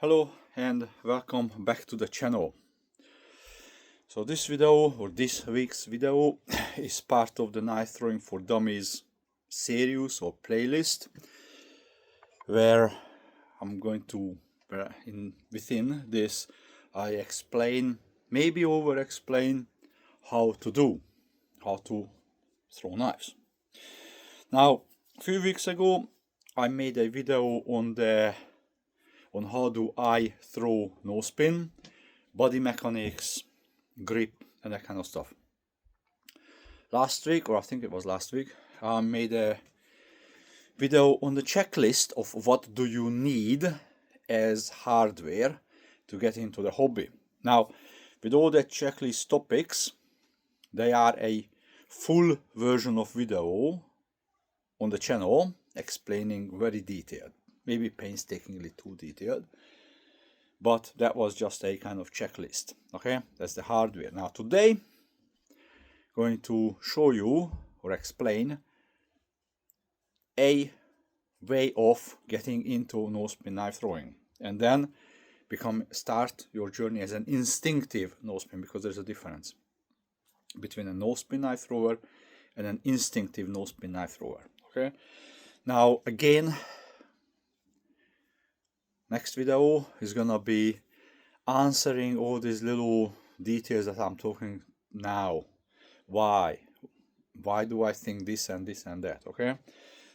Hello and welcome back to the channel. So this video, or this week's video, is part of the Knife Throwing for Dummies series or playlist, where I'm going to, within this, I explain, maybe over explain, how to throw knives. Now, a few weeks ago, I made a video on how do I throw nose pin, body mechanics, grip, and that kind of stuff. Last week, or I think it was last week, I made a video on the checklist of what do you need as hardware to get into the hobby. Now, with all the checklist topics, they are a full version of video on the channel explaining very detailed, maybe painstakingly too detailed, but that was just a kind of checklist. Okay, that's the hardware. Now today, going to show you or explain a way of getting into nose pin knife throwing, and then start your journey as an instinctive nose pin, because there's a difference between a nose pin knife thrower and an instinctive nose pin knife thrower. Okay, now again, next video is gonna be answering all these little details that I'm talking now. Why do I think this and this and that? Okay,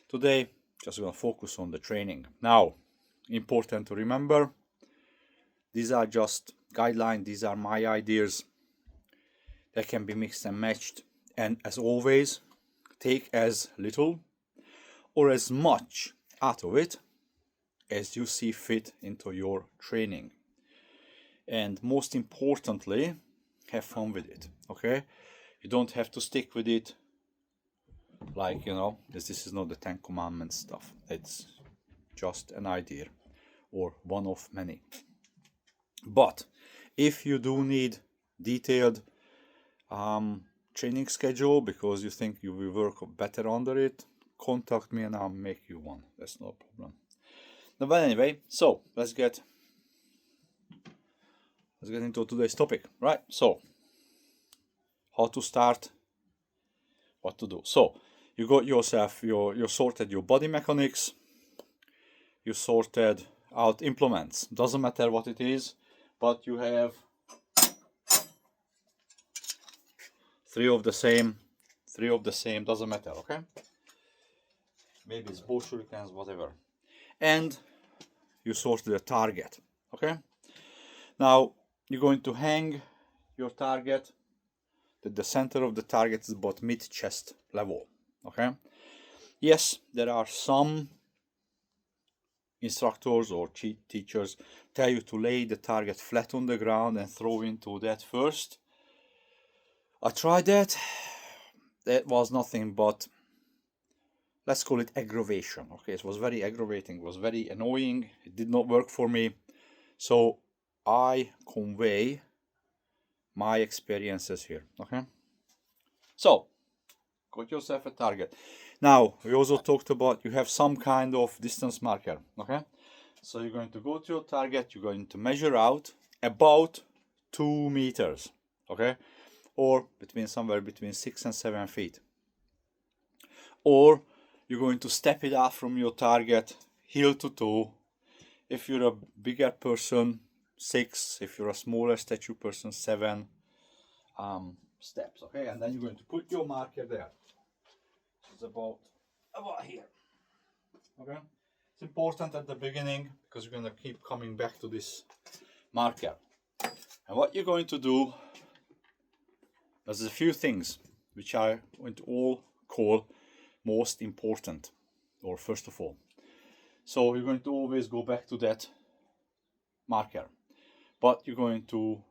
today just gonna focus on the training. Now, important to remember, these are just guidelines, these are my ideas that can be mixed and matched, and as always, take as little or as much out of it as you see fit into your training, and most importantly, have fun with it. Okay, you don't have to stick with it like, this is not the 10 Commandments stuff. It's just an idea or one of many. But if you do need detailed training schedule because you think you will work better under it, contact me and I'll make you one. That's no problem. No, but anyway, so let's get into today's topic, right? So, how to start, what to do. So, you got yourself, you sorted your body mechanics, you sorted out implements. Doesn't matter what it is, but you have three of the same, doesn't matter, okay? Maybe it's bow shurikens, whatever. And you sorted the target, okay? Now, you're going to hang your target, that the center of the target is about mid-chest level, okay? Yes, there are some instructors or teachers tell you to lay the target flat on the ground and throw into that first. I tried that. That was nothing but, let's call it aggravation. Okay, it was very aggravating, it was very annoying, it did not work for me. So I convey my experiences here. Okay, so got yourself a target. Now we also talked about you have some kind of distance marker. Okay, so you're going to go to your target, you're going to measure out about 2 meters. Okay, or somewhere between 6 and 7 feet, or you're going to step it up from your target heel to toe. If you're a bigger person, 6. If you're a smaller stature person, 7 steps. Okay, and then you're going to put your marker there. It's about here. Okay, it's important at the beginning because you're going to keep coming back to this marker. And what you're going to do, there's a few things which I going to all call most important, or first of all. So you're going to always go back to that marker, but you're going to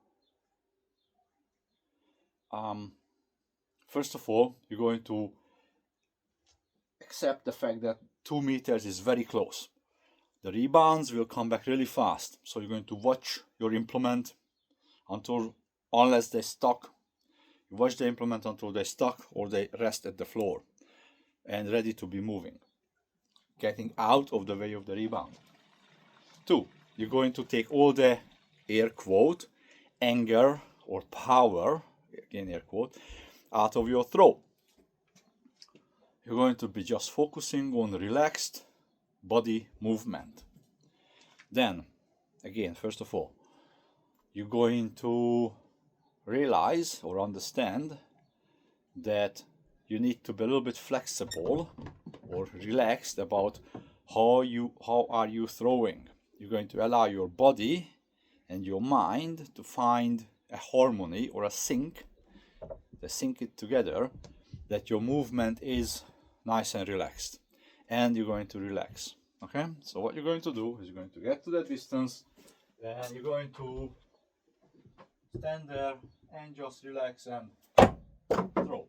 first of all, you're going to accept the fact that 2 meters is very close. The rebounds will come back really fast, so you're going to watch your implement unless they stuck. You watch the implement until they stuck or they rest at the floor and ready to be moving, getting out of the way of the rebound. 2, you're going to take all the air quote, anger or power, again air quote, out of your throw. You're going to be just focusing on relaxed body movement. Then, again, first of all, you're going to realize or understand that you need to be a little bit flexible or relaxed about how are you throwing. You're going to allow your body and your mind to find a harmony or a sync, to sync it together, that your movement is nice and relaxed, and you're going to relax. Okay, so what you're going to do is you're going to get to that distance, and you're going to stand there and just relax and throw,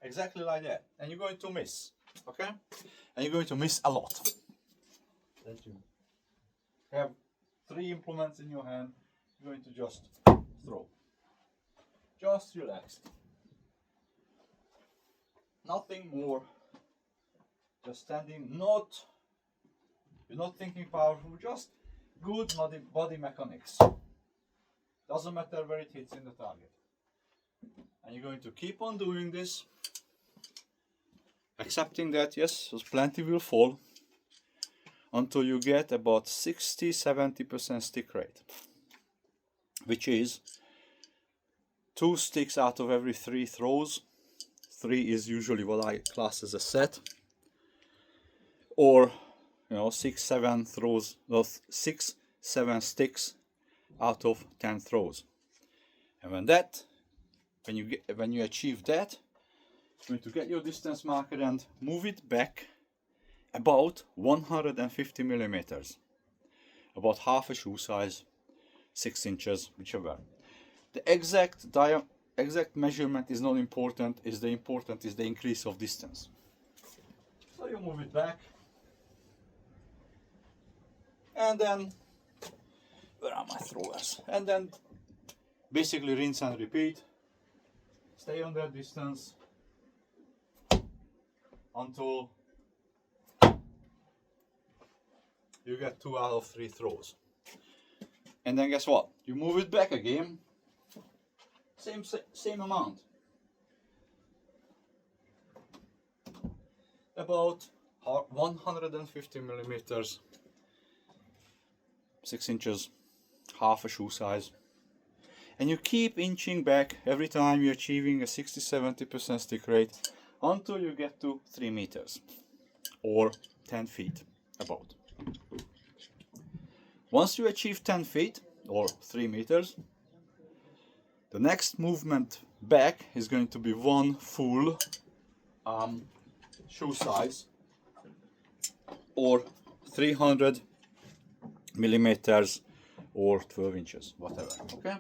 exactly like that. And you're going to miss, okay, and you're going to miss a lot. That you have 3 implements in your hand, you're going to just throw, just relaxed, nothing more. Just standing, you're not thinking powerful, just good body mechanics. Doesn't matter where it hits in the target. And you're going to keep on doing this, accepting that yes, plenty will fall, until you get about 60-70% stick rate, which is 2 sticks out of every 3 throws. 3 is usually what I class as a set. Or 6-7 throws, 6-7 sticks out of 10 throws. And when you achieve that, you're going to get your distance marker and move it back about 150 millimeters, about half a shoe size, 6 inches, whichever. The exact measurement is not important. The important is the increase of distance. So you move it back. And then, where are my throwers? And then basically rinse and repeat. Stay on that distance until you get 2 out of 3 throws. And then guess what? You move it back again. Same amount. About 150 millimeters. 6 inches, half a shoe size, and you keep inching back every time you're achieving a 60-70% stick rate until you get to 3 meters or 10 feet about. Once you achieve 10 feet or 3 meters, the next movement back is going to be 1 full shoe size or 300 millimeters or 12 inches, whatever. Okay,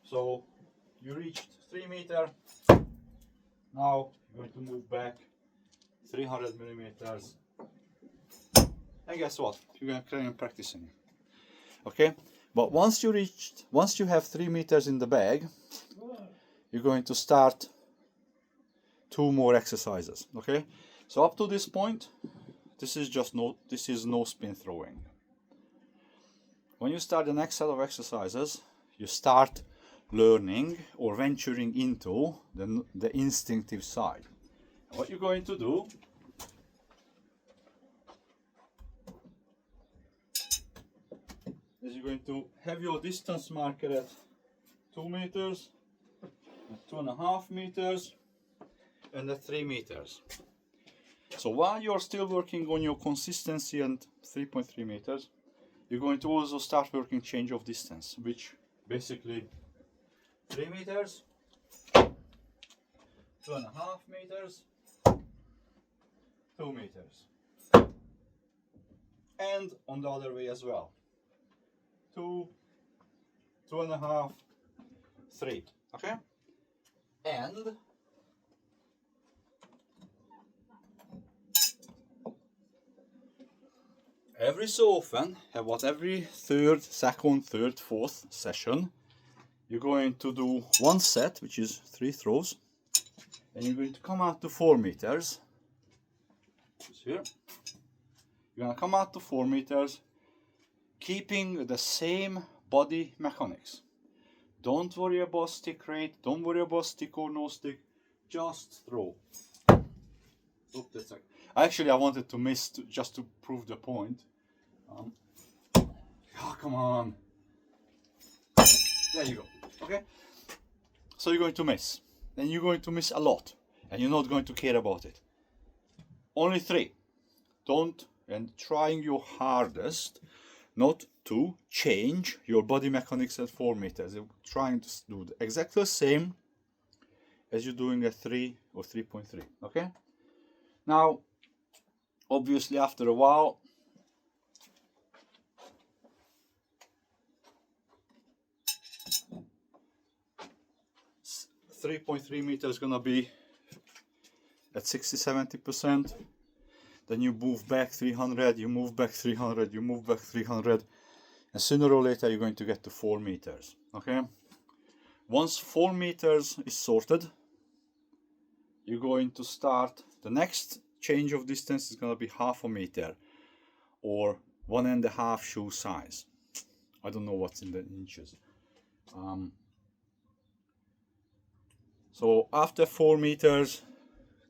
so you reached 3 meters. Now you're going to move back 300 millimeters, and guess what? You're going to carry on practicing. Okay, but once you have 3 meters in the bag, you're going to start 2 more exercises. Okay, so up to this point, this is no spin throwing. When you start the next set of exercises, you start learning or venturing into the instinctive side. What you're going to do is you're going to have your distance marker at 2 meters, at 2.5 meters, and at 3 meters. So while you're still working on your consistency and 3.3 meters, you're going to also start working change of distance, which basically 3 meters, 2.5 meters, 2 meters. And on the other way as well. 2, 2.5, 3. Okay? And every so often, about every second, third, fourth session, you're going to do 1 set, which is 3 throws, and you're going to come out to 4 meters. Here. You're going to come out to 4 meters, keeping the same body mechanics. Don't worry about stick rate, don't worry about stick or no stick, just throw. Oh, that's like, actually I wanted to miss just to prove the point. Oh, come on. There you go. Okay? So you're going to miss. And you're going to miss a lot. And you're not going to care about it. Only 3. Don't, and trying your hardest not to change your body mechanics at 4 meters. You're trying to do exactly the same as you're doing at 3 or 3.3. Okay? Now, obviously after a while, 3.3 meters is gonna be at 60-70%. Then you move back 300, you move back 300, you move back 300, and sooner or later you're going to get to 4 meters. Okay? Once 4 meters is sorted, you're going to start the next change of distance is gonna be 1/2 meter or 1.5 shoe size. I don't know what's in the inches. So after 4 meters,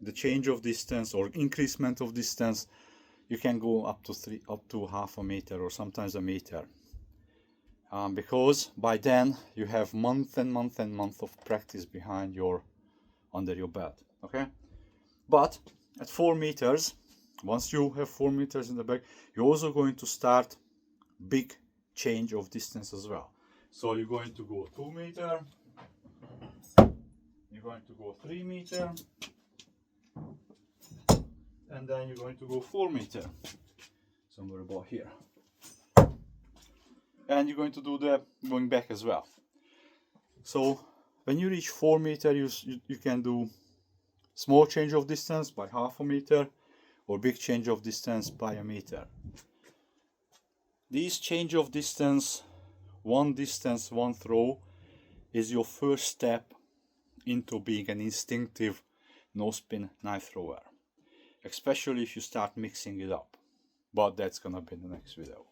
the change of distance or increasement of distance, you can go up to 1/2 meter or sometimes a meter. Because by then you have month of practice behind under your belt. Okay, but at 4 meters, once you have 4 meters in the back, you're also going to start big change of distance as well. So you're going to go 2 meter, you're going to go 3 meter, and then you're going to go 4 meter, somewhere about here. And you're going to do the going back as well. So when you reach 4 meter, you can do small change of distance by 1/2 meter or big change of distance by a meter. This change of distance, one throw, is your first step into being an instinctive no-spin knife thrower, especially if you start mixing it up, but that's gonna be in the next video.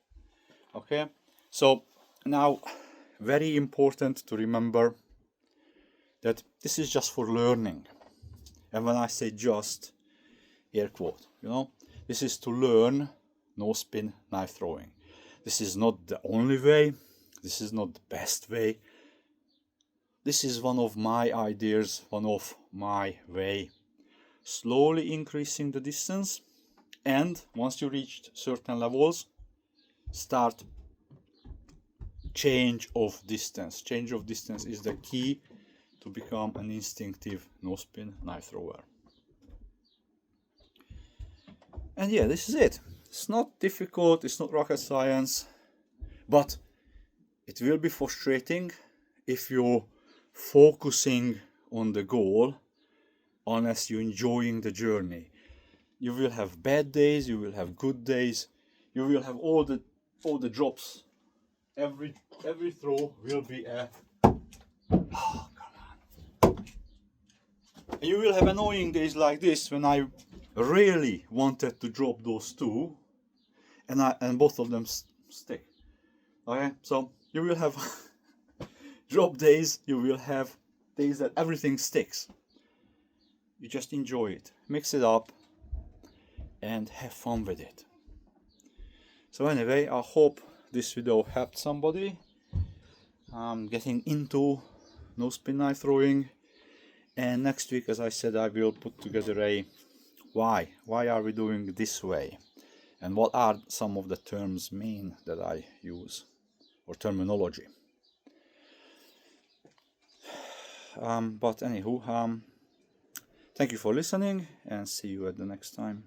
Okay, so now very important to remember that this is just for learning, and when I say just, air quote, this is to learn no-spin knife throwing. This is not the only way, this is not the best way. This is one of my ideas, one of my way. Slowly increasing the distance, and once you reach certain levels, start change of distance. Change of distance is the key to become an instinctive no-spin knife thrower. And yeah, this is it. It's not difficult, it's not rocket science, but it will be frustrating if you're focusing on the goal unless you're enjoying the journey. You will have bad days, you will have good days, you will have all the drops. Every throw will be a oh, come on. And you will have annoying days like this when I really wanted to drop those 2 and both of them stick. Okay, so you will have drop days, you will have days that everything sticks. You just enjoy it, mix it up, and have fun with it. So anyway, I hope this video helped somebody getting into no-spin knife throwing. And next week, as I said, I will put together a why are we doing this way, and what are some of the terms mean that I use, or terminology. But anywho, thank you for listening, and see you at the next time.